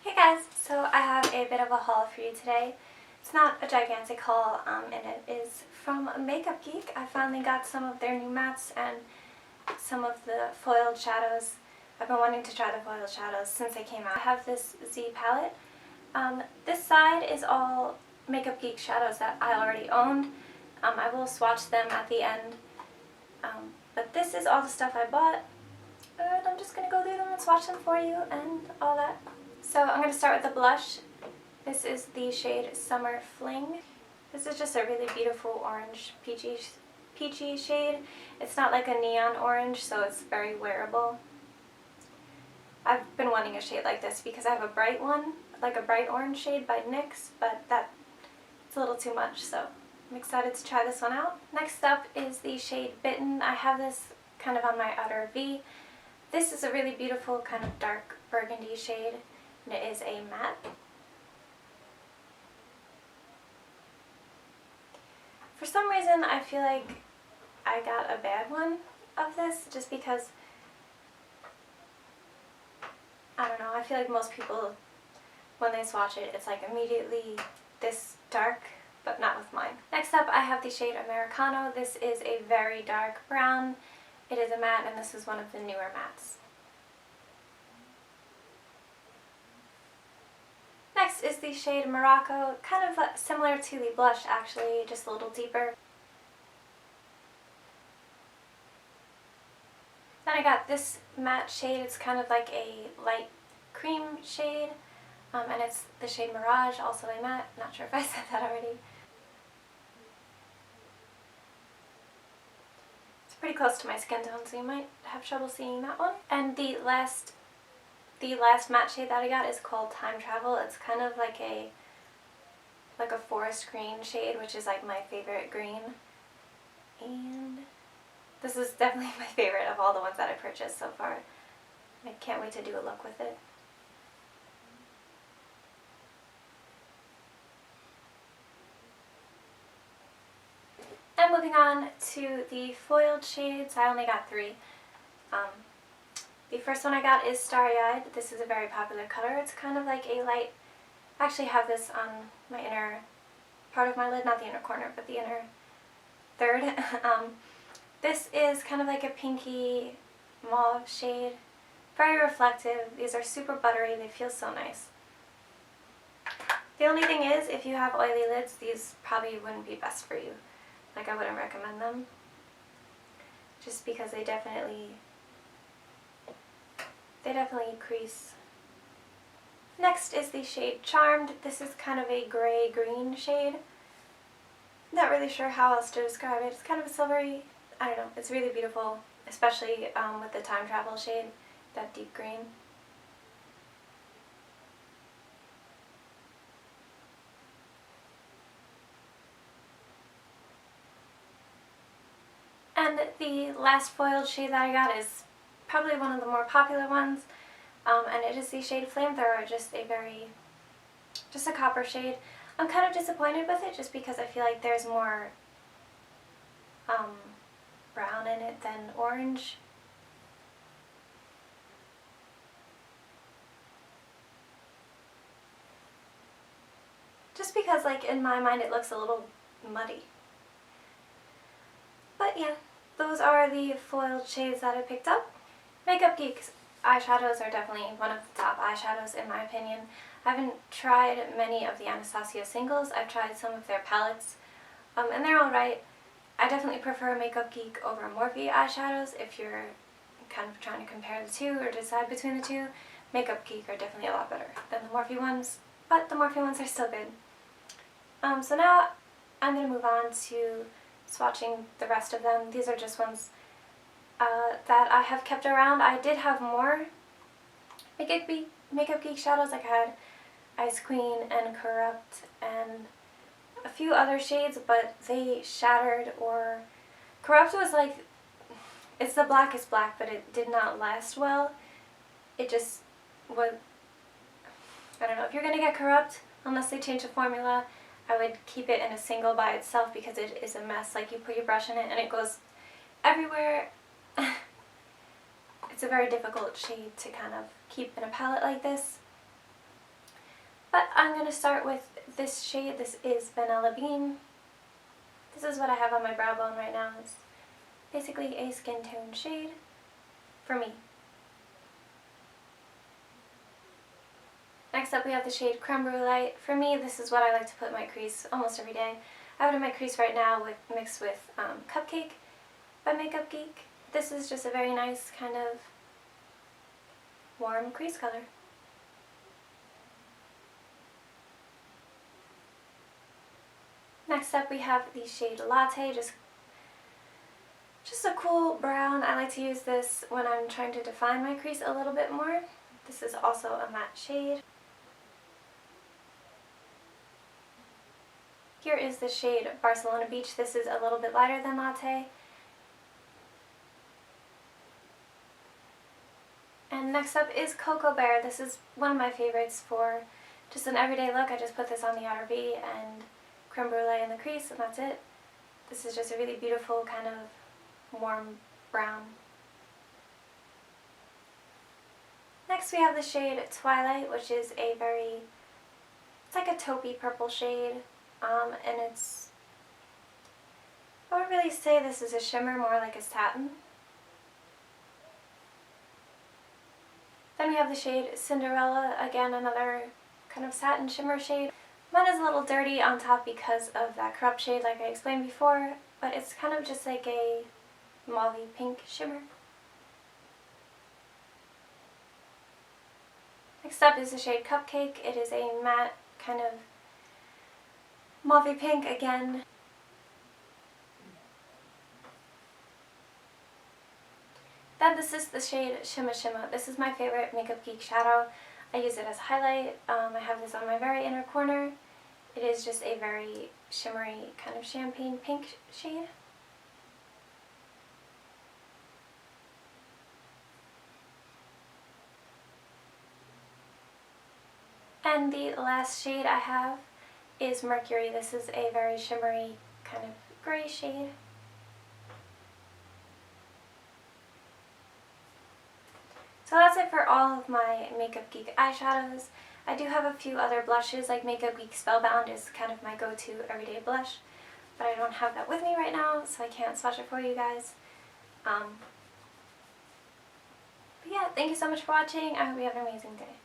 Hey guys, so I have a bit of a haul for you today. It's not a gigantic haul, and it is from Makeup Geek. I finally got some of their new mattes and some of the foiled shadows. I've been wanting to try the foiled shadows since they came out. I have this Z palette. This side is all Makeup Geek shadows that I already owned. I will swatch them at the end, but this is all the stuff I bought. And I'm just going to go through them and swatch them for you and all that. So I'm going to start with the blush. This is the shade Summer Fling. This is just a really beautiful orange peachy shade. It's not like a neon orange, so it's very wearable. I've been wanting a shade like this because I have a bright one, like a bright orange shade by NYX, but it's a little too much, so I'm excited to try this one out. Next up is the shade Bitten. I have this kind of on my outer V. This is a really beautiful kind of dark burgundy shade, and it is a matte. For some reason, I feel like I got a bad one of this, just because, I don't know, I feel like most people, when they swatch it, it's like immediately this dark, but not with mine. Next up, I have the shade Americano. This is a very dark brown. It is a matte, and this is one of the newer mattes. Next is the shade Morocco, kind of similar to the blush actually, just a little deeper. Then I got this matte shade. It's kind of like a light cream shade, and it's the shade Mirage, also a matte. Not sure if I said that already. It's pretty close to my skin tone, so you might have trouble seeing that one. And the last matte shade that I got is called Time Travel. It's kind of like a forest green shade, which is like my favorite green. And this is definitely my favorite of all the ones that I purchased so far. I can't wait to do a look with it. And moving on to the foiled shades, I only got 3. The first one I got is Starry Eyed. This is a very popular color. It's kind of like a light, I actually have this on my inner part of my lid, not the inner corner, but the inner third. This is kind of like a pinky mauve shade. Very reflective. These are super buttery. They feel so nice. The only thing is, if you have oily lids, these probably wouldn't be best for you. Like, I wouldn't recommend them. Just because they definitely crease. Next is the shade Charmed. This is kind of a gray-green shade. Not really sure how else to describe it. It's kind of a silvery, I don't know, it's really beautiful, especially with the Time Travel shade, that deep green. And the last foiled shade that I got is probably one of the more popular ones, and it is the shade Flamethrower, just a copper shade. I'm kind of disappointed with it just because I feel like there's more brown in it than orange. Just because, like, in my mind it looks a little muddy. But yeah, those are the foiled shades that I picked up. Makeup Geek's eyeshadows are definitely one of the top eyeshadows in my opinion. I haven't tried many of the Anastasia singles. I've tried some of their palettes, and they're alright. I definitely prefer Makeup Geek over Morphe eyeshadows if you're kind of trying to compare the two or decide between the two. Makeup Geek are definitely a lot better than the Morphe ones, but the Morphe ones are still good. So now I'm going to move on to swatching the rest of them. These are just ones that I have kept around. I did have more Makeup Geek shadows. Like, I had Ice Queen and Corrupt and a few other shades, but they shattered. Or Corrupt was like, it's the blackest black, but it did not last well. It just was, I don't know, if you're gonna get Corrupt, unless they change the formula, I would keep it in a single by itself because it is a mess. Like, you put your brush in it and it goes everywhere. It's a very difficult shade to kind of keep in a palette like this. I'm going to start with this shade. This is Vanilla Bean. This is what I have on my brow bone right now. It's basically a skin tone shade for me. Next up we have the shade Creme Brulee. For me, this is what I like to put in my crease almost every day. I have it in my crease right now mixed with Cupcake by Makeup Geek. This is just a very nice kind of warm crease color. Next up we have the shade Latte, just a cool brown. I like to use this when I'm trying to define my crease a little bit more. This is also a matte shade. Here is the shade Barcelona Beach. This is a little bit lighter than Latte. And next up is Cocoa Bear. This is one of my favorites for just an everyday look. I just put this on the outer V and Creme Brulee in the crease, and that's it. This is just a really beautiful kind of warm brown. Next we have the shade Twilight, which is it's like a taupey purple shade, and I wouldn't really say this is a shimmer, more like a satin. Then we have the shade Cinderella, again another kind of satin shimmer shade. Mine is a little dirty on top because of that corrupt shade like I explained before, but it's kind of just like a mauve pink shimmer. Next up is the shade Cupcake. It is a matte kind of mauve pink again. Then this is the shade Shimma Shimma. This is my favorite Makeup Geek shadow. I use it as highlight. I have this on my very inner corner. It is just a very shimmery kind of champagne pink shade. And the last shade I have is Mercury. This is a very shimmery kind of gray shade. So that's it for all of my Makeup Geek eyeshadows. I do have a few other blushes, like Makeup Geek Spellbound is kind of my go-to everyday blush, but I don't have that with me right now, so I can't swatch it for you guys. But yeah, thank you so much for watching. I hope you have an amazing day.